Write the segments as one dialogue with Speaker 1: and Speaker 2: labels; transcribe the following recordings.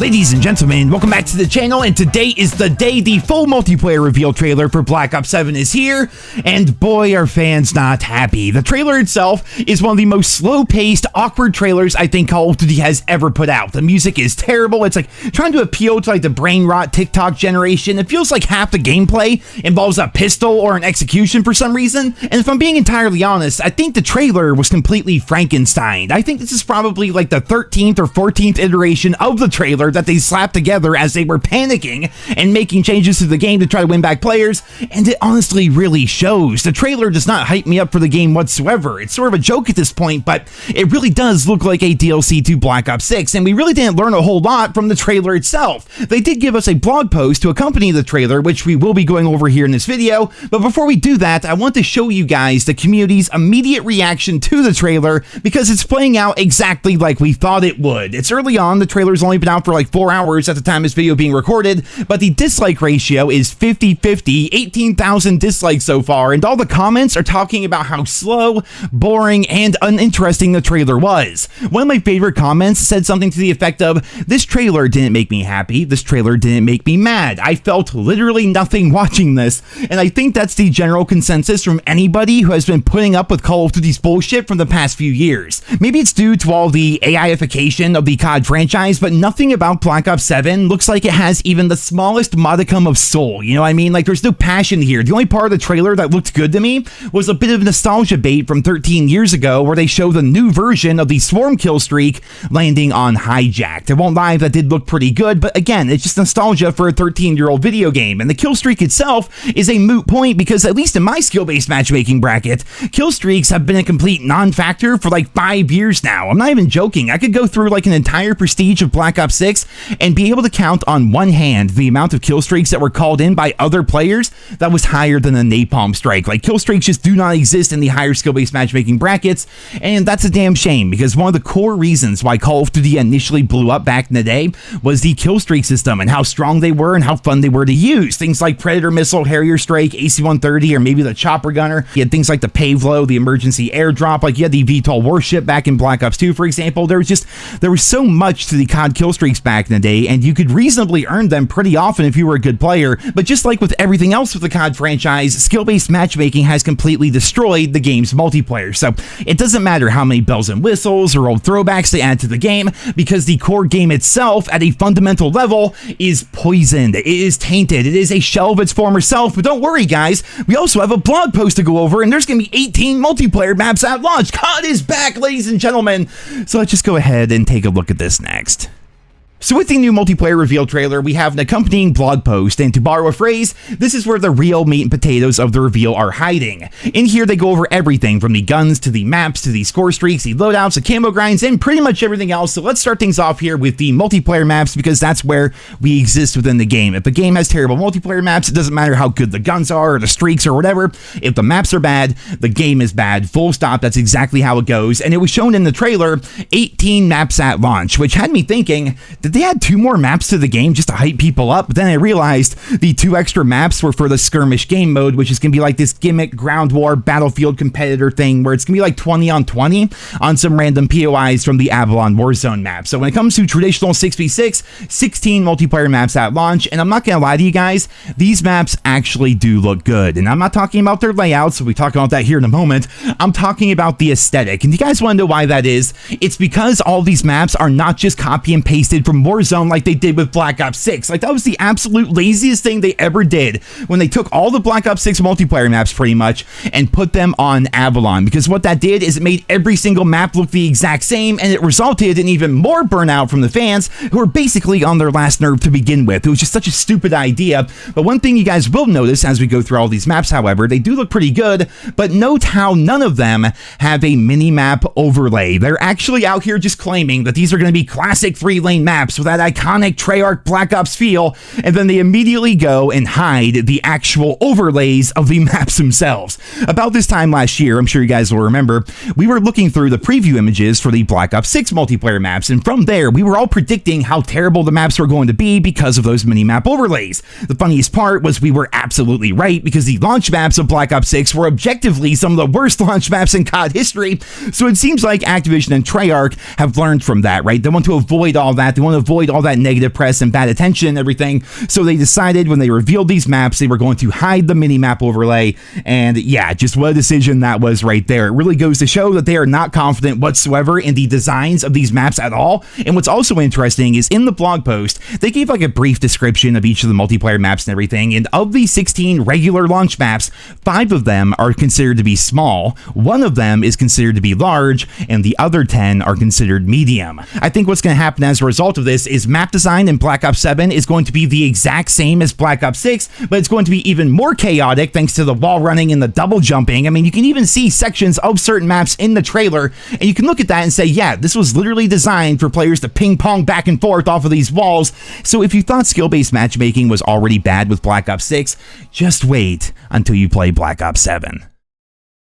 Speaker 1: Ladies and gentlemen, welcome back to the channel, and today is the day the full multiplayer reveal trailer for Black Ops 7 is here, and boy are fans not happy. The trailer itself is one of the most slow-paced, awkward trailers I think Call of Duty has ever put out. The music is terrible. It's like trying to appeal to like the Brainrot TikTok generation. It feels like half the gameplay involves a pistol or an execution for some reason, and if I'm being entirely honest, I think the trailer was completely Frankenstein. I think this is probably like the 13th or 14th iteration of the trailer that they slapped together as they were panicking and making changes to the game to try to win back players, and it honestly really shows. The trailer does not hype me up for the game whatsoever. It's sort of a joke at this point, but it really does look like a DLC to Black Ops 6, and we really didn't learn a whole lot from the trailer itself. They did give us a blog post to accompany the trailer, which we will be going over here in this video, but before we do that, I want to show you guys the community's immediate reaction to the trailer, because it's playing out exactly like we thought it would. It's early on, the trailer's only been out for like 4 hours at the time this video being recorded, but the dislike ratio is 50-50, 18,000 dislikes so far, and all the comments are talking about how slow, boring, and uninteresting the trailer was. One of my favorite comments said something to the effect of, "This trailer didn't make me happy, this trailer didn't make me mad. I felt literally nothing watching this," and I think that's the general consensus from anybody who has been putting up with Call of Duty's bullshit from the past few years. Maybe it's due to all the AIification of the COD franchise, but nothing about Black Ops 7 looks like it has even the smallest modicum of soul, you know what I mean? Like, there's no passion here. The only part of the trailer that looked good to me was a bit of nostalgia bait from 13 years ago where they show the new version of the Swarm kill streak landing on Hijacked. I won't lie, that did look pretty good, but again, it's just nostalgia for a 13-year-old video game, and the kill streak itself is a moot point because, at least in my skill-based matchmaking bracket, kill streaks have been a complete non-factor for like 5 years now. I'm not even joking. I could go through like an entire prestige of Black Ops 6 and be able to count on one hand the amount of kill streaks that were called in by other players that was higher than a napalm strike. Like, kill streaks just do not exist in the higher skill-based matchmaking brackets, and that's a damn shame because one of the core reasons why Call of Duty initially blew up back in the day was the kill streak system and how strong they were and how fun they were to use. Things like Predator Missile, Harrier Strike, AC-130, or maybe the Chopper Gunner. You had things like the Pavlo, the Emergency Airdrop, like you had the VTOL Warship back in Black Ops 2, for example. There was so much to the COD kill streaks back in the day, and you could reasonably earn them pretty often if you were a good player, but just like with everything else with the COD franchise, skill-based matchmaking has completely destroyed the game's multiplayer. So it doesn't matter how many bells and whistles or old throwbacks they add to the game, because the core game itself at a fundamental level is poisoned, it is tainted, it is a shell of its former self. But don't worry guys, we also have a blog post to go over, and there's gonna be 18 multiplayer maps at launch. COD is back, ladies and gentlemen. So let's just go ahead and take a look at this next. So with the new multiplayer reveal trailer, we have an accompanying blog post, and to borrow a phrase, this is where the real meat and potatoes of the reveal are hiding. In here, they go over everything from the guns to the maps to the score streaks, the loadouts, the camo grinds, and pretty much everything else. So let's start things off here with the multiplayer maps, because that's where we exist within the game. If the game has terrible multiplayer maps, it doesn't matter how good the guns are or the streaks or whatever. If the maps are bad, the game is bad. Full stop. That's exactly how it goes. And it was shown in the trailer, 18 maps at launch, which had me thinking, did they add 2 more maps to the game just to hype people up? But then I realized the 2 extra maps were for the skirmish game mode, which is going to be like this gimmick ground war battlefield competitor thing where it's going to be like 20 on 20 on some random POIs from the Avalon Warzone map. So when it comes to traditional 6v6, 16 multiplayer maps at launch, and I'm not going to lie to you guys, these maps actually do look good. And I'm not talking about their layouts, so we talk about that here in a moment. I'm talking about the aesthetic. And you guys want to know why that is? It's because all these maps are not just copy and pasted from Warzone like they did with Black Ops 6. Like, that was the absolute laziest thing they ever did when they took all the Black Ops 6 multiplayer maps pretty much and put them on Avalon, because what that did is it made every single map look the exact same, and it resulted in even more burnout from the fans who were basically on their last nerve to begin with. It was just such a stupid idea. But one thing you guys will notice as we go through all these maps, however, they do look pretty good, but note how none of them have a mini-map overlay. They're actually out here just claiming that these are going to be classic 3-lane maps with that iconic Treyarch Black Ops feel, and then they immediately go and hide the actual overlays of the maps themselves. About this time last year, I'm sure you guys will remember, we were looking through the preview images for the Black Ops 6 multiplayer maps, and from there, we were all predicting how terrible the maps were going to be because of those mini-map overlays. The funniest part was we were absolutely right, because the launch maps of Black Ops 6 were objectively some of the worst launch maps in COD history, so it seems like Activision and Treyarch have learned from that, right? They want to avoid all that. They want want to avoid all that negative press and bad attention and everything. So they decided when they revealed these maps, they were going to hide the mini-map overlay. And yeah, just what a decision that was right there. It really goes to show that they are not confident whatsoever in the designs of these maps at all. And what's also interesting is in the blog post, they gave like a brief description of each of the multiplayer maps and everything. And of the 16 regular launch maps, 5 of them are considered to be small, 1 of them is considered to be large, and the other 10 are considered medium. I think what's going to happen as a result of this is map design in Black Ops 7 is going to be the exact same as Black Ops 6, but it's going to be even more chaotic thanks to the wall running and the double jumping. I mean, you can even see sections of certain maps in the trailer, and you can look at that and say, yeah, this was literally designed for players to ping pong back and forth off of these walls. So if you thought skill-based matchmaking was already bad with Black Ops 6, just wait until you play Black Ops 7.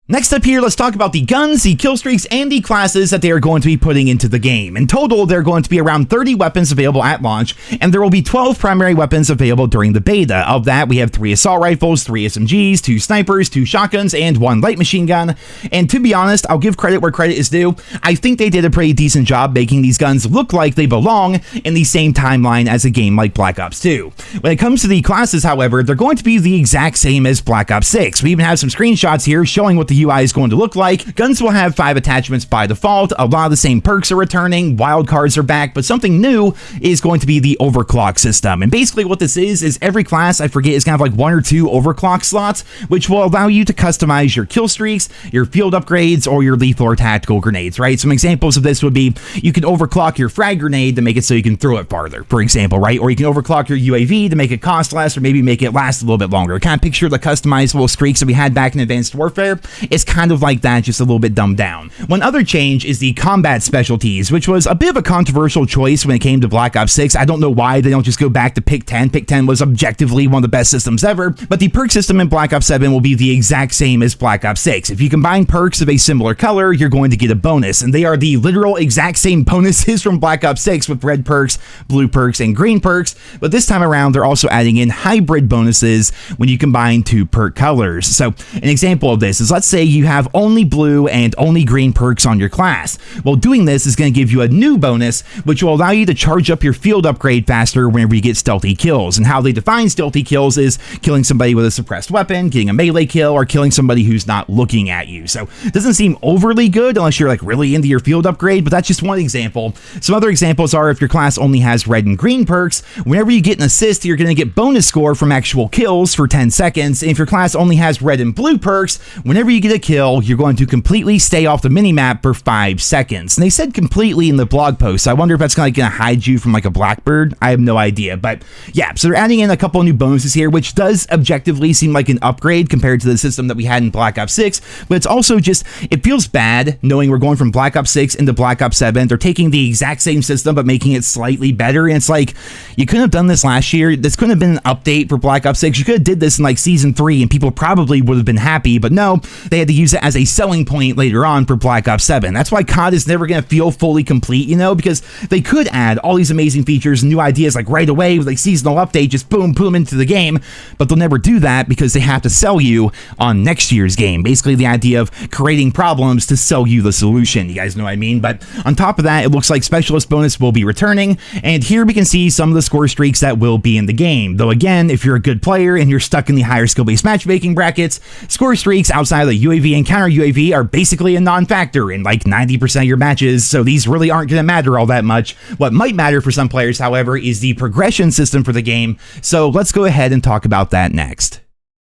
Speaker 1: Next up here, let's talk about the guns, the kill streaks, and the classes that they are going to be putting into the game. In total, there are going to be around 30 weapons available at launch, and there will be 12 primary weapons available during the beta. Of that, we have 3 assault rifles, 3 SMGs, 2 snipers, 2 shotguns, and 1 light machine gun. And to be honest, I'll give credit where credit is due. I think they did a pretty decent job making these guns look like they belong in the same timeline as a game like Black Ops 2. When it comes to the classes, however, they're going to be the exact same as Black Ops 6. We even have some screenshots here showing what the UI is going to look like. Guns will have 5 attachments by default. A lot of the same perks are returning. Wild cards are back, but something new is going to be the overclock system. And basically what this is every class, I forget, is kind of like 1 or 2 overclock slots, which will allow you to customize your kill streaks, your field upgrades, or your lethal or tactical grenades, right? Some examples of this would be you can overclock your frag grenade to make it so you can throw it farther, for example, right? Or you can overclock your UAV to make it cost less, or maybe make it last a little bit longer. Kind of picture the customizable streaks that we had back in Advanced Warfare. It's kind of like that, just a little bit dumbed down. One other change is the combat specialties, which was a bit of a controversial choice when it came to Black Ops 6. I don't know why they don't just go back to Pick 10. Pick 10 was objectively one of the best systems ever, but the perk system in Black Ops 7 will be the exact same as Black Ops 6. If you combine perks of a similar color, you're going to get a bonus, and they are the literal exact same bonuses from Black Ops 6 with red perks, blue perks, and green perks, but this time around, they're also adding in hybrid bonuses when you combine 2 perk colors. So an example of this is, let's say you have only blue and only green perks on your class. Well, doing this is going to give you a new bonus, which will allow you to charge up your field upgrade faster whenever you get stealthy kills. And how they define stealthy kills is killing somebody with a suppressed weapon, getting a melee kill, or killing somebody who's not looking at you. So it doesn't seem overly good unless you're like really into your field upgrade, but that's just one example. Some other examples are if your class only has red and green perks, whenever you get an assist, you're going to get bonus score from actual kills for 10 seconds. And if your class only has red and blue perks, whenever you get a kill, you're going to completely stay off the minimap for 5 seconds. And they said completely in the blog post. So I wonder if that's going to hide you from like a blackbird. I have no idea. But yeah, so they're adding in a couple of new bonuses here, which does objectively seem like an upgrade compared to the system that we had in Black Ops 6. But it's also just, it feels bad knowing we're going from Black Ops 6 into Black Ops 7. They're taking the exact same system, but making it slightly better. And it's like, you couldn't have done this last year. This couldn't have been an update for Black Ops 6. You could have did this in like Season 3 and people probably would have been happy. But no, they had to use it as a selling point later on for Black Ops 7. That's why COD is never going to feel fully complete, you know, because they could add all these amazing features and new ideas like right away with like seasonal update, just boom, boom into the game, but they'll never do that because they have to sell you on next year's game. Basically the idea of creating problems to sell you the solution. You guys know what I mean? But on top of that, it looks like Specialist bonus will be returning, and here we can see some of the score streaks that will be in the game. Though again, if you're a good player and you're stuck in the higher skill-based matchmaking brackets, score streaks outside of the UAV and counter UAV are basically a non-factor in like 90% of your matches, so these really aren't going to matter all that much. What might matter for some players, however, is the progression system for the game, so let's go ahead and talk about that next.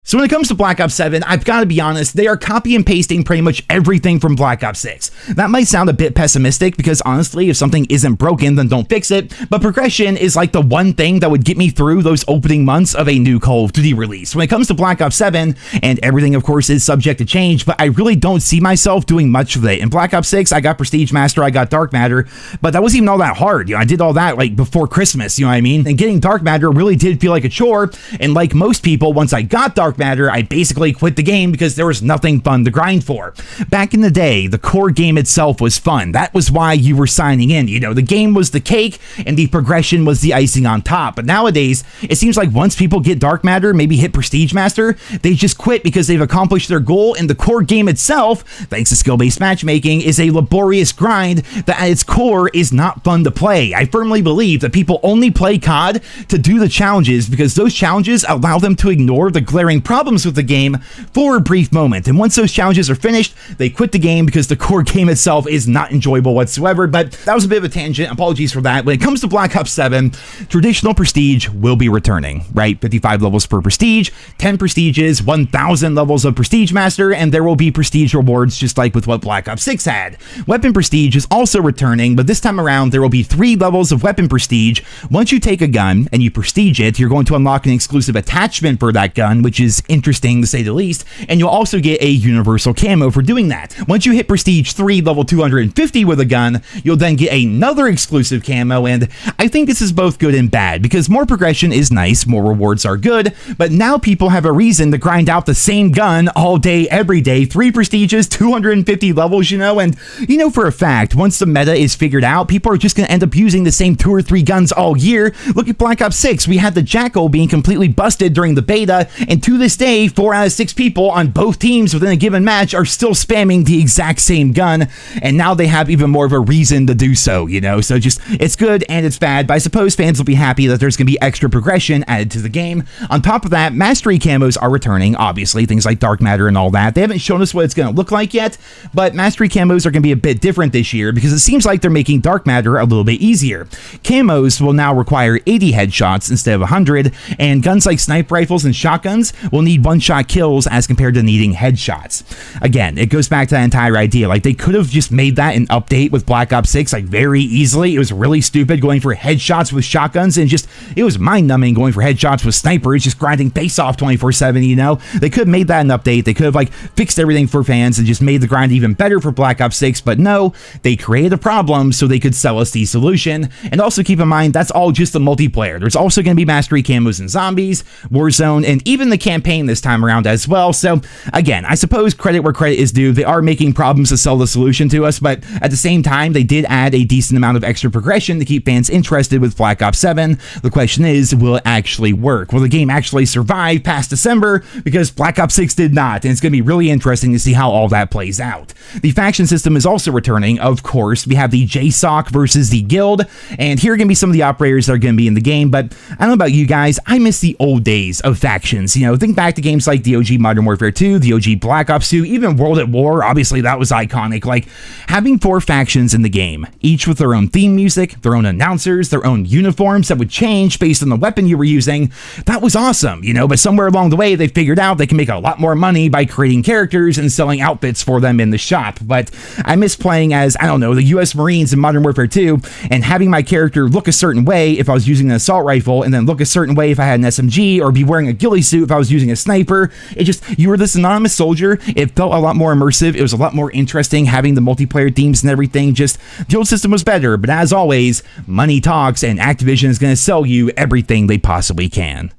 Speaker 1: So when it comes to Black Ops 7, I've got to be honest, they are copy and pasting pretty much everything from Black Ops 6. That might sound a bit pessimistic because honestly, if something isn't broken, then don't fix it. But progression is like the one thing that would get me through those opening months of a new Call of Duty release. When it comes to Black Ops 7, and everything of course is subject to change, but I really don't see myself doing much of it. In Black Ops 6, I got Prestige Master, I got Dark Matter, but that wasn't even all that hard. You know, I did all that like before Christmas, you know what I mean? And getting Dark Matter really did feel like a chore, and like most people, once I got Dark dark matter, I basically quit the game because there was nothing fun to grind for. Back in the day, the core game itself was fun. That was why you were signing in. You know, the game was the cake and the progression was the icing on top. But nowadays, it seems like once people get dark matter, maybe hit Prestige Master, they just quit because they've accomplished their goal, and the core game itself, thanks to skill-based matchmaking, is a laborious grind that at its core is not fun to play. I firmly believe that people only play COD to do the challenges because those challenges allow them to ignore the glaring problems with the game for a brief moment. And once those challenges are finished, they quit the game because the core game itself is not enjoyable whatsoever. But that was a bit of a tangent. Apologies for that. When it comes to Black Ops 7, traditional prestige will be returning, right? 55 levels per prestige, 10 prestiges, 1,000 levels of Prestige Master, and there will be prestige rewards just like with what Black Ops 6 had. Weapon prestige is also returning, but this time around there will be 3 levels of weapon prestige. Once you take a gun and you prestige it, you're going to unlock an exclusive attachment for that gun, which is interesting to say the least, and you'll also get a universal camo for doing that. Once you hit prestige 3 level 250 with a gun, you'll then get another exclusive camo, and I think this is both good and bad because more progression is nice, more rewards are good, but now people have a reason to grind out the same gun all day, every day, 3 prestiges, 250 levels, you know, and you know for a fact, once the meta is figured out, people are just going to end up using the same 2 or 3 guns all year. Look at Black Ops 6, we had the Jackal being completely busted during the beta, and to this day, 4 out of 6 people on both teams within a given match are still spamming the exact same gun, and now they have even more of a reason to do so, you know, so just, it's good and it's bad, but I suppose fans will be happy that there's going to be extra progression added to the game. On top of that, Mastery camos are returning, obviously, things like Dark Matter and all that. They haven't shown us what it's going to look like yet, but Mastery camos are going to be a bit different this year because it seems like they're making Dark Matter a little bit easier. Camos will now require 80 headshots instead of 100, and guns like sniper rifles and shotguns will need one-shot kills as compared to needing headshots. Again, it goes back to that entire idea. Like, they could have just made that an update with Black Ops 6, like, very easily. It was really stupid going for headshots with shotguns, and just, it was mind-numbing going for headshots with snipers, just grinding face off 24/7, you know? They could have made that an update. They could have, like, fixed everything for fans and just made the grind even better for Black Ops 6, but no, they created a problem so they could sell us the solution. And also keep in mind, that's all just the multiplayer. There's also going to be Mastery camos and zombies, Warzone, and even the campaign this time around as well. So again, I suppose credit where credit is due. They are making problems to sell the solution to us, but at the same time, they did add a decent amount of extra progression to keep fans interested with Black Ops 7. The question is, will it actually work? Will the game actually survive past December? Because Black Ops 6 did not, and it's going to be really interesting to see how all that plays out. The faction system is also returning, of course. We have the JSOC versus the Guild, and here are going to be some of the operators that are going to be in the game, but I don't know about you guys, I miss the old days of factions. You know, think back to games like the OG Modern Warfare 2, the OG Black Ops 2, even World at War, obviously that was iconic. Like, having 4 factions in the game, each with their own theme music, their own announcers, their own uniforms that would change based on the weapon you were using, that was awesome, you know, but somewhere along the way, they figured out they can make a lot more money by creating characters and selling outfits for them in the shop. But I miss playing as, I don't know, the US Marines in Modern Warfare 2 and having my character look a certain way if I was using an assault rifle, and then look a certain way if I had an SMG, or be wearing a ghillie suit if I was using a sniper. It just, you were this anonymous soldier. It felt a lot more immersive. It was a lot more interesting having the multiplayer themes and everything. Just, the old system was better, but as always, money talks, and Activision is going to sell you everything they possibly can.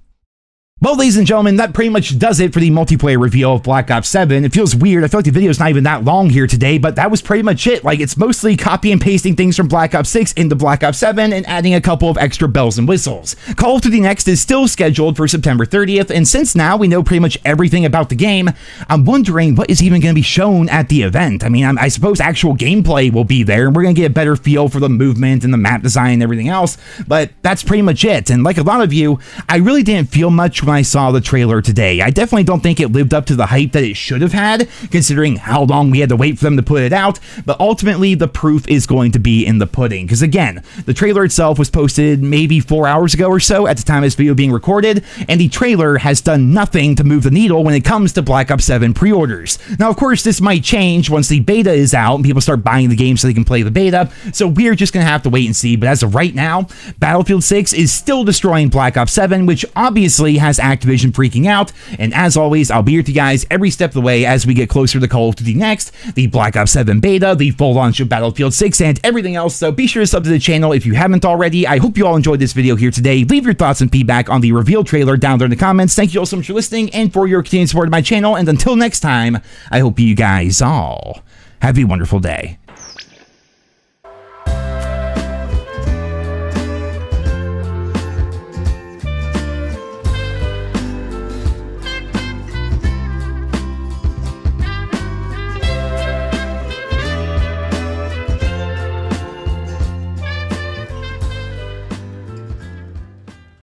Speaker 1: Well, ladies and gentlemen, that pretty much does it for the multiplayer reveal of Black Ops 7. It feels weird. I feel like the video's not even that long here today, but that was pretty much it. Like, it's mostly copy and pasting things from Black Ops 6 into Black Ops 7 and adding a couple of extra bells and whistles. Call of Duty Next is still scheduled for September 30th, and since now we know pretty much everything about the game, I'm wondering what is even going to be shown at the event. I mean, I suppose actual gameplay will be there, and we're going to get a better feel for the movement and the map design and everything else, but that's pretty much it. And like a lot of you, I really didn't feel much when I saw the trailer today. I definitely don't think it lived up to the hype that it should have had, considering how long we had to wait for them to put it out, but ultimately the proof is going to be in the pudding, because again, the trailer itself was posted maybe 4 hours ago or so at the time of this video being recorded, and the trailer has done nothing to move the needle when it comes to Black Ops 7 pre-orders. Now, of course, this might change once the beta is out and people start buying the game so they can play the beta, so we're just gonna have to wait and see, but as of right now, Battlefield 6 is still destroying Black Ops 7, which obviously has has Activision freaking out. And as always, I'll be here with you guys every step of the way as we get closer to Call of Duty Next, the Black Ops 7 beta, the full launch of Battlefield 6, and everything else. So be sure to sub to the channel if you haven't already. I hope you all enjoyed this video here today. Leave your thoughts and feedback on the reveal trailer down there in the comments. Thank you all so much for listening and for your continued support of my channel. And until next time, I hope you guys all have a wonderful day.